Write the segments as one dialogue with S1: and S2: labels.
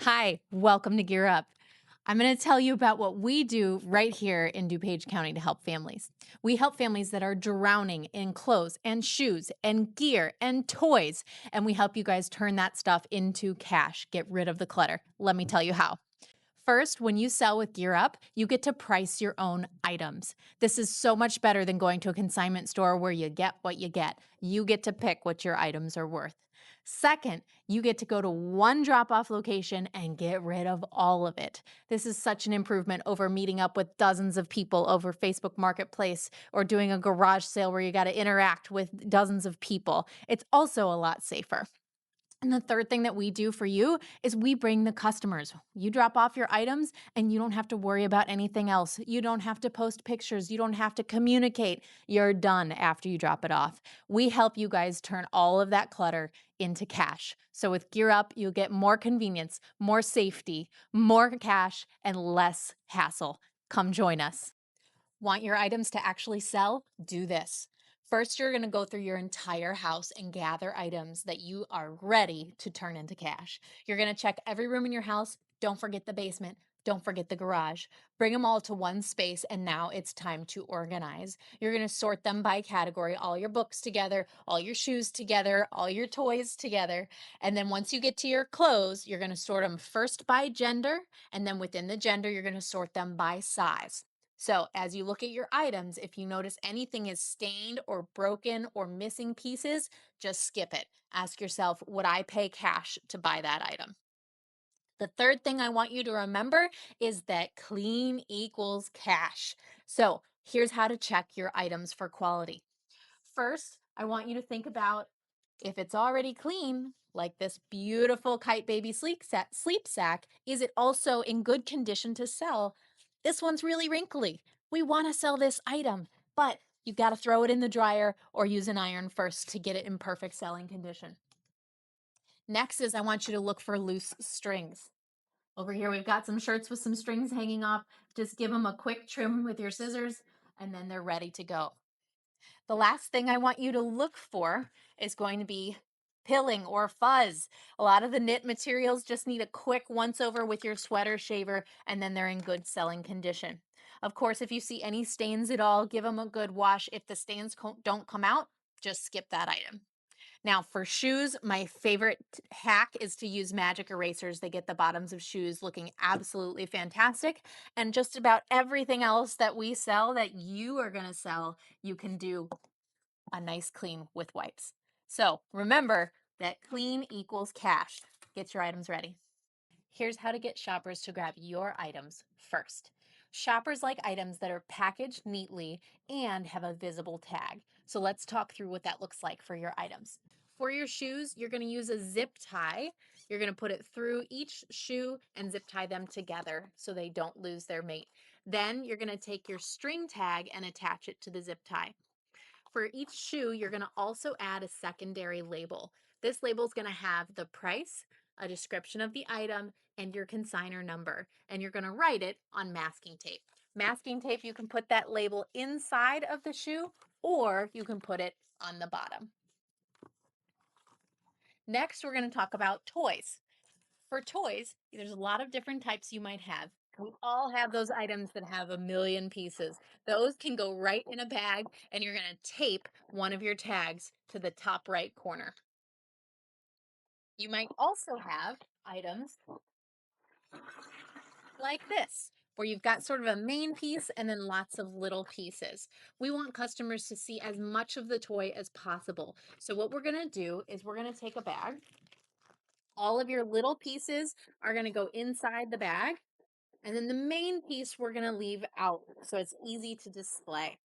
S1: Hi, welcome to Gear Up. I'm going to tell you about what we do right here in DuPage County to help families. We help families that are drowning in clothes and shoes and gear and toys, and we help you guys turn that stuff into cash. Get rid of the clutter. Let me tell you how. First, when you sell with Gear Up, you get to price your own items. This is so much better than going to a consignment store where you get what you get. You get to pick what your items are worth. Second, you get to go to one drop off location and get rid of all of it. This is such an improvement over meeting up with dozens of people over Facebook Marketplace or doing a garage sale where you got to interact with dozens of people. It's also a lot safer. And the third thing that we do for you is we bring the customers. You drop off your items and you don't have to worry about anything else. You don't have to post pictures. You don't have to communicate. You're done after you drop it off. We help you guys turn all of that clutter into cash. So with Gear Up, you'll get more convenience, more safety, more cash, and less hassle. Come join us. Want your items to actually sell? Do this. First, you're going to go through your entire house and gather items that you are ready to turn into cash. You're going to check every room in your house. Don't forget the basement. Don't forget the garage. Bring them all to one space, and now it's time to organize. You're going to sort them by category, all your books together, all your shoes together, all your toys together. And then once you get to your clothes, you're going to sort them first by gender, and then within the gender, you're going to sort them by size. So, as you look at your items, if you notice anything is stained or broken or missing pieces, just skip it. Ask yourself, would I pay cash to buy that item? The third thing I want you to remember is that clean equals cash. So, here's how to check your items for quality. First, I want you to think about if it's already clean, like this beautiful Kite Baby sleep sack, is it also in good condition to sell? This one's really wrinkly. We want to sell this item, but you've got to throw it in the dryer or use an iron first to get it in perfect selling condition. Next is I want you to look for loose strings. Over here, we've got some shirts with some strings hanging off. Just give them a quick trim with your scissors, and then they're ready to go. The last thing I want you to look for is going to be pilling or fuzz. A lot of the knit materials just need a quick once over with your sweater shaver, and then they're in good selling condition. Of course, if you see any stains at all, give them a good wash. If the stains don't come out, just skip that item. Now, for shoes, my favorite hack is to use magic erasers. They get the bottoms of shoes looking absolutely fantastic. And just about everything else that we sell that you are going to sell, you can do a nice clean with wipes. So remember that clean equals cash. Get your items ready. Here's how to get shoppers to grab your items first. Shoppers like items that are packaged neatly and have a visible tag. So let's talk through what that looks like for your items. For your shoes, you're going to use a zip tie. You're going to put it through each shoe and zip tie them together so they don't lose their mate. Then you're going to take your string tag and attach it to the zip tie. For each shoe, you're going to also add a secondary label. This label is going to have the price, a description of the item, and your consignor number. And you're going to write it on masking tape. Masking tape, you can put that label inside of the shoe or you can put it on the bottom. Next, we're going to talk about toys. For toys, there's a lot of different types you might have. We all have those items that have a million pieces. Those can go right in a bag, and you're going to tape one of your tags to the top right corner. You might also have items like this, where you've got sort of a main piece and then lots of little pieces. We want customers to see as much of the toy as possible. So what we're going to do is we're going to take a bag. All of your little pieces are going to go inside the bag. And then the main piece we're going to leave out so it's easy to display.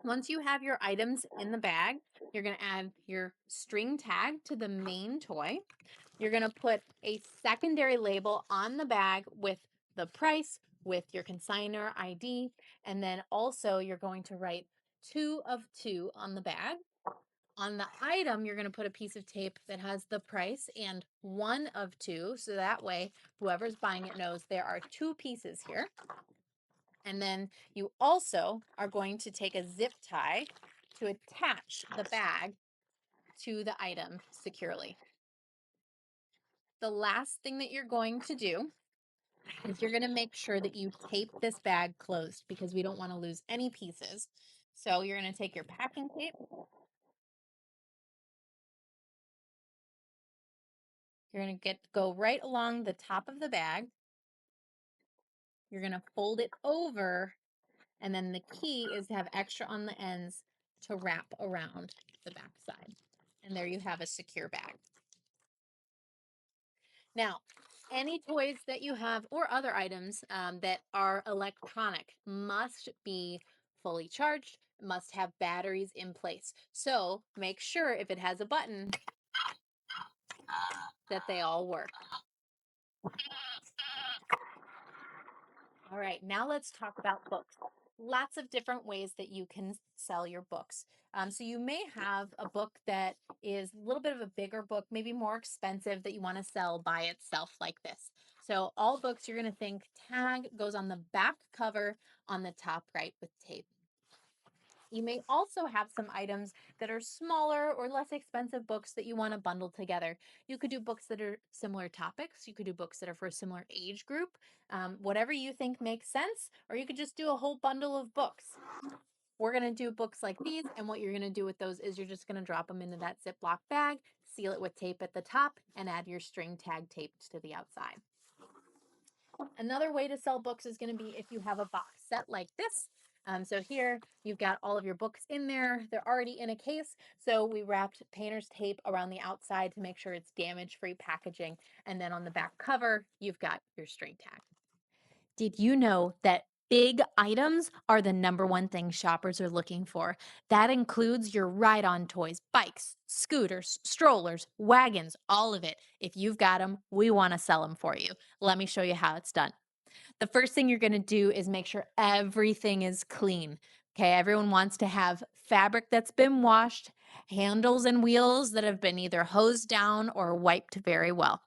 S1: Once you have your items in the bag, you're going to add your string tag to the main toy. You're going to put a secondary label on the bag with the price, with your consignor ID, and then also you're going to write 2 of 2 on the bag. On the item, you're going to put a piece of tape that has the price and 1 of 2. So that way, whoever's buying it knows there are 2 pieces here. And then you also are going to take a zip tie to attach the bag to the item securely. the last thing that you're going to do is you're going to make sure that you tape this bag closed because we don't want to lose any pieces. So you're going to take your packing tape. You're going to go right along the top of the bag. You're going to fold it over, and then the key is to have extra on the ends to wrap around the back side. And there you have a secure bag. Now, any toys that you have or other items that are electronic must be fully charged, must have batteries in place. So make sure if it has a button that they all work. All right, now let's talk about books. Lots of different ways that you can sell your books. So you may have a book that is a little bit of a bigger book, maybe more expensive, that you want to sell by itself like this. So all books, you're going to think tag goes on the back cover on the top right with tape. You may also have some items that are smaller or less expensive books that you want to bundle together. You could do books that are similar topics. You could do books that are for a similar age group, whatever you think makes sense, or you could just do a whole bundle of books. We're going to do books like these, and what you're going to do with those is you're just going to drop them into that Ziploc bag, seal it with tape at the top, and add your string tag taped to the outside. Another way to sell books is going to be if you have a box set like this. So here you've got all of your books in there. They're already in a case. So we wrapped painter's tape around the outside to make sure it's damage-free packaging. And then on the back cover, you've got your string tag. Did you know that big items are the number one thing shoppers are looking for? That includes your ride-on toys, bikes, scooters, strollers, wagons, all of it. If you've got them, we want to sell them for you. Let me show you how it's done. The first thing you're going to do is make sure everything is clean. Okay, everyone wants to have fabric that's been washed, handles and wheels that have been either hosed down or wiped very well.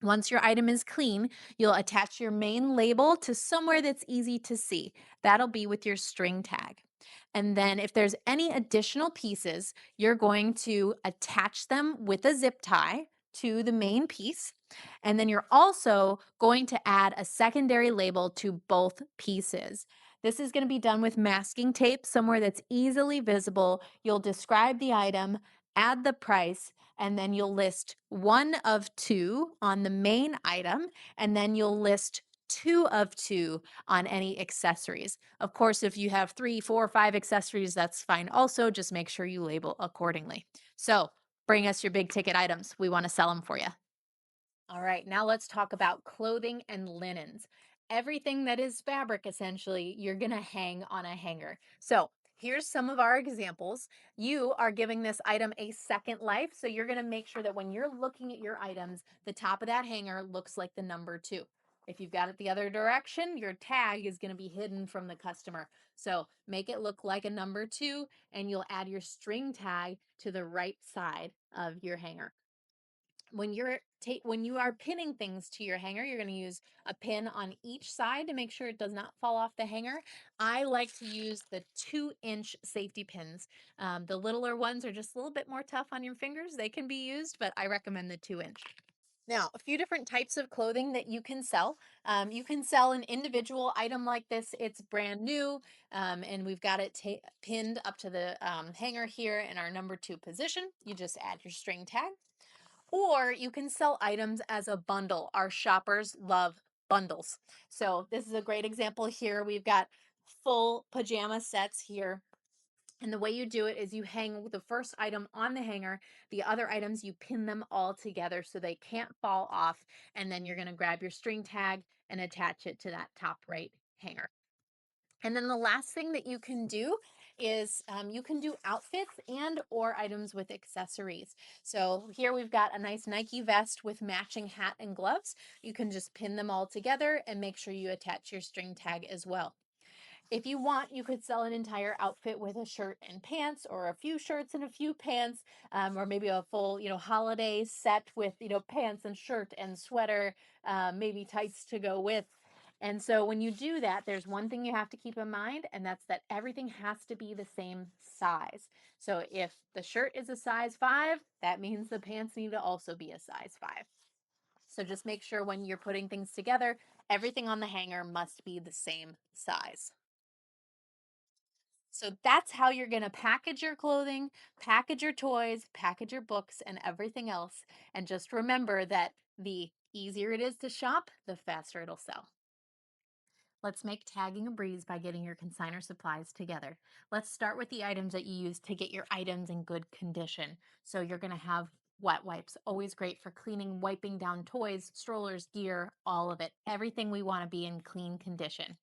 S1: Once your item is clean, you'll attach your main label to somewhere that's easy to see. That'll be with your string tag. And then if there's any additional pieces, you're going to attach them with a zip tie to the main piece. And then you're also going to add a secondary label to both pieces. This is going to be done with masking tape somewhere that's easily visible. You'll describe the item, add the price, and then you'll list one of two on the main item, and then you'll list two of two on any accessories. Of course, if you have 3, 4, 5 accessories, that's fine. Also, just make sure you label accordingly. So bring us your big ticket items. We want to sell them for you. All right, now let's talk about clothing and linens. Everything that is fabric, essentially, you're going to hang on a hanger. So here's some of our examples. You are giving this item a second life. So you're going to make sure that when you're looking at your items, the top of that hanger looks like the number 2. If you've got it the other direction, your tag is going to be hidden from the customer. So make it look like a number 2, and you'll add your string tag to the right side of your hanger. When you are pinning things to your hanger, you're going to use a pin on each side to make sure it does not fall off the hanger. I like to use the 2-inch safety pins. The littler ones are just a little bit more tough on your fingers. They can be used, but I recommend the 2-inch. Now, a few different types of clothing that you can sell. You can sell an individual item like this. It's brand new, and we've got it pinned up to the hanger here in our number 2 position. You just add your string tag. Or you can sell items as a bundle. Our shoppers love bundles. So this is a great example here. We've got full pajama sets here. And the way you do it is you hang the first item on the hanger. The other items, you pin them all together so they can't fall off. And then you're going to grab your string tag and attach it to that top right hanger. And then the last thing that you can do is you can do outfits and or items with accessories. So here we've got a nice Nike vest with matching hat and gloves. You can just pin them all together and make sure you attach your string tag as well. If you want, you could sell an entire outfit with a shirt and pants, or a few shirts and a few pants, or maybe a full, holiday set with, pants and shirt and sweater, maybe tights to go with. And so when you do that, there's one thing you have to keep in mind, and that's that everything has to be the same size. So if the shirt is a size 5, that means the pants need to also be a size 5. So just make sure when you're putting things together, everything on the hanger must be the same size. So that's how you're going to package your clothing, package your toys, package your books, and everything else. And just remember that the easier it is to shop, the faster it'll sell. Let's make tagging a breeze by getting your consignor supplies together. Let's start with the items that you use to get your items in good condition. So you're going to have wet wipes, always great for cleaning, wiping down toys, strollers, gear, all of it. Everything we want to be in clean condition.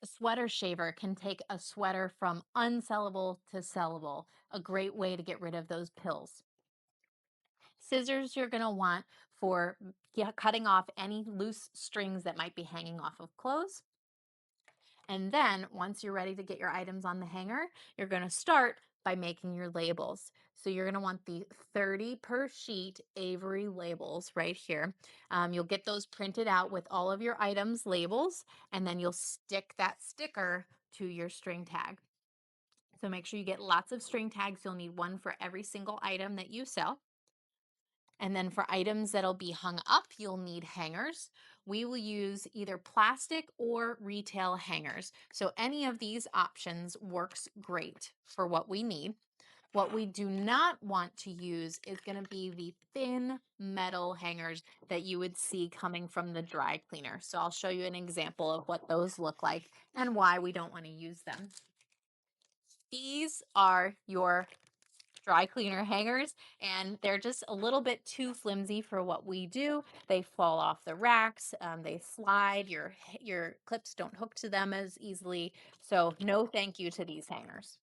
S1: A sweater shaver can take a sweater from unsellable to sellable, a great way to get rid of those pills. Scissors you're going to want for cutting off any loose strings that might be hanging off of clothes. And then once you're ready to get your items on the hanger, you're going to start by making your labels. So you're going to want the 30 per sheet Avery labels right here. You'll get those printed out with all of your items labels, and then you'll stick that sticker to your string tag. So make sure you get lots of string tags. You'll need one for every single item that you sell. And then for items that'll be hung up, you'll need hangers. We will use either plastic or retail hangers. So any of these options works great for what we need. What we do not want to use is going to be the thin metal hangers that you would see coming from the dry cleaner. So I'll show you an example of what those look like and why we don't want to use them. These are your dry cleaner hangers, and they're just a little bit too flimsy for what we do. They fall off the racks, they slide, your clips don't hook to them as easily. So no thank you to these hangers.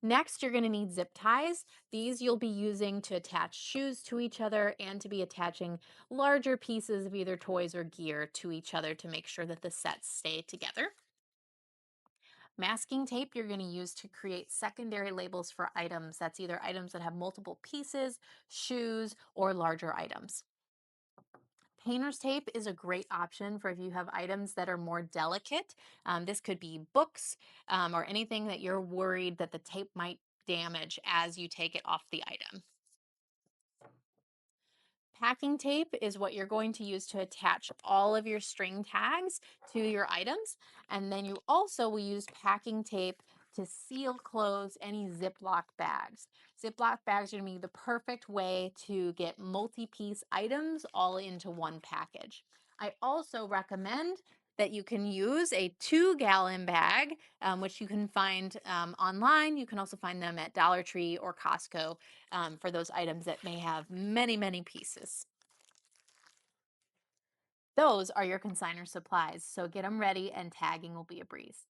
S1: Next, you're going to need zip ties. These you'll be using to attach shoes to each other and to be attaching larger pieces of either toys or gear to each other to make sure that the sets stay together. Masking tape you're going to use to create secondary labels for items. That's either items that have multiple pieces, shoes, or larger items. Painter's tape is a great option for if you have items that are more delicate. This could be books or anything that you're worried that the tape might damage as you take it off the item. Packing tape is what you're going to use to attach all of your string tags to your items. And then you also will use packing tape to seal close any Ziploc bags. Ziploc bags are going to be the perfect way to get multi-piece items all into one package. I also recommend that you can use a 2-gallon bag, which you can find online. You can also find them at Dollar Tree or Costco for those items that may have many, many pieces. Those are your consignor supplies. So get them ready and tagging will be a breeze.